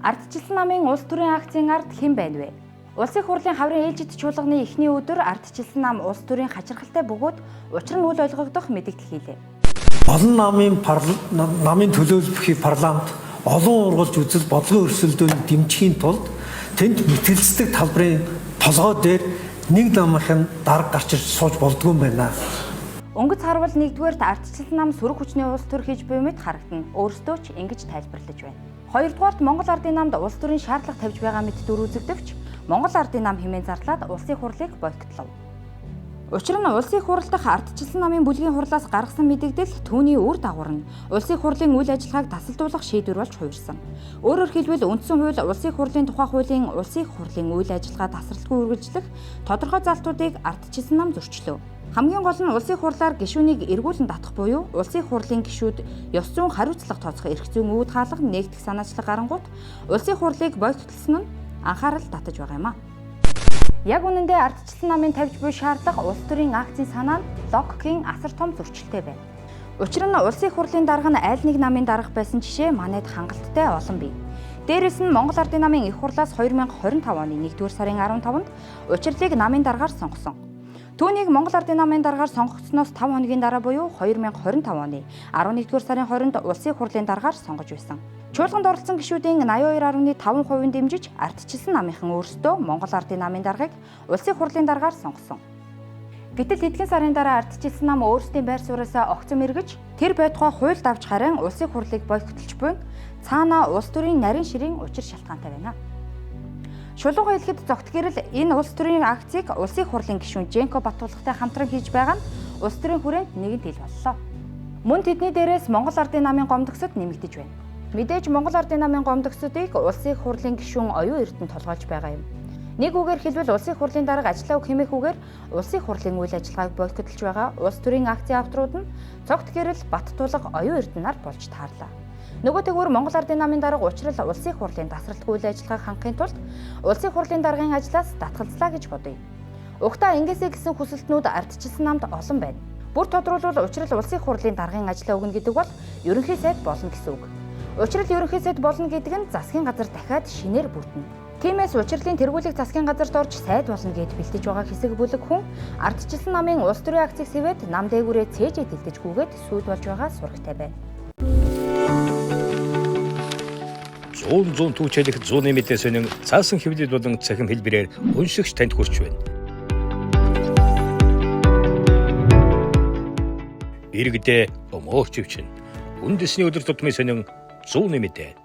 Ардчилсан намын улс төрийн акцийн ард хэн байна вэ? Улсын хурлын хаврын ээлжид чуулганы эхний өдөр ардчилсан нам улс төрийн хачирхалтай бөгөөд учир нь үл ойлгогдох мэдээлэл хийлээ. Олон намын төлөөлбөхийн парламент олон ургалж үзэл бодлогын өрсөлдөөнийг дэмжихийн тулд тэнд мэтгэлцдэг талбарын толгой дээр нэг намынхын дарга гарч ирж сууж болдгүй юм байна. Өнгөц харвал нэгдүгээрт ардчилсан нам сөрөг хүчний улс төр хийж буй мэт харагдана. Өөрөөсөө ч ингэж тайлбарлаж байна. Хоёрдугаарт Монгол Ардын намд улс төрийн шаардлага тавьж байгаа мэт дүр үзэгдвч Монгол Ардын нам хэмээн зарлаад улсын хурлыг бойкотлов. Учир нь улсын хурал дахь ардчилсан намын бүлгийн хурлаас гаргасан мэдээлэл түүний үр дагавар нь улсын хурлын үйл ажиллагааг тасалдуулах шийдвэр болж хувирсан. Өөрөөр хэлбэл үндсэн хууль улсын хурлын тухай хуулийн улсын хурлын үйл ажиллагаа тасралтгүй үргэлжлэх тодорхой залтуудыг ардчилсан нам зөрчлөө. Хамгийн гол нь улсын хурлаар гишүүнийг эргүүлэн татах буюу улсын хурлын гишүүд ёс зүйн хариуцлага тооцох эрх зүйн үүд хаалга нэгдэх санаачлаг гарангуут улсын хурлыг бойкотлсон нь анхаарал татаж байгаа юм а. Яг үнэндээ ардчилсан намын тавьж буй шаардлага улс төрийн акцийн санаа нь логикийн асар том зөрчилтэй байна. Учир нь улсын хурлын дарга нь аль нэг намын дарга байсан жишээ манайд хангалттай олон бий. Дээрээс нь Монгол Ардын намын их хурлаас 2025 оны 1-р сарын 15-нд учрлыг намын даргаар сонгосон. Түүнийг Монгол Ардын намын даргаар сонгогдсноос 5 хоногийн дараа буюу 2025 оны 11-р сарын 20-нд улсын хурлын даргаар сонгож байсан. Чуулганд оролцсон гишүүдийн 82.5% дэмжиж ардчилсан намынхан өөрсдөө Монгол Ардын намын даргаыг улсын хурлын даргаар сонгосон. Гэтэл хэдхэн сарын дараа ардчилсан нам өөрсдийн байр сууриасаа огцом эргэж тэр байтугай хууль давж харин улсын хурлыг бойкотлж буй цаана улс төрийн нарийн ширийн учир шалтгаантай байна. Шулууга хэлэхэд зогт гэрэл энэ улс төрийн акцийг улсын хурлын гишүүн Женко Батбулгатай хамтран хийж байгаа нь улс төрийн хүрээнд нэгэн тэл боллоо. Мөн тэдний дээрээс Монгол Ардын намын гомдогсод нэмэгдэж байна. Мэдээж Монгол Ардын намын гомдогсодыг улсын хурлын гишүүн оюун эрдэнэ толгойлж байгаа юм. Нэг үгээр хэлбэл улсын хурлын дарга ажиллаа өг хэмээх үгээр улсын хурлын үйл ажиллагааг бойкотлж байгаа улс төрийн акцийн авторууд нь цогт гэрэл Баттулга оюун эрдэнээр болж таарлаа. Нөгөө тэгвэр Монгол Ардын намын дарга учрал улсын хурлын тасралтгүй үйл ажиллагааг хангахын тулд улсын хурлын даргын ажлаас татгалзлаа гэж бодъё. Угтаа ингэсэй гэсэн хүсэлтнүүд ардчилсан намд олон байна. Бүр тодруулбал учрал улсын хурлын даргын ажлаа өгнө гэдэг бол ерөнхий сайд болно гэсэн үг. Учрал ерөнхий сайд болно гэдэг нь засгийн газар дахиад шинээр бүрдэнэ. Тиймээс учрлын тэргүүлэг засгийн газарт орж сайд болно гэд бэлтэж байгаа хэсэг бүлэг хүн ардчилсан намын улс төрийн акцийг сэвээд нам дээгүүрээ цээжээ дэлдэж гүгээд сүйд болж байгаа сурагтай байна. 100 түүчэлэх 100 нэмэтээ сонин цаасан хэвлэл болон цахим хэлбэрээр уншигч танд хүрч байна. Иргэдээ өмөөч өвчин. Үндэсний өдөр тутмын сонин 100 нэмэтээ.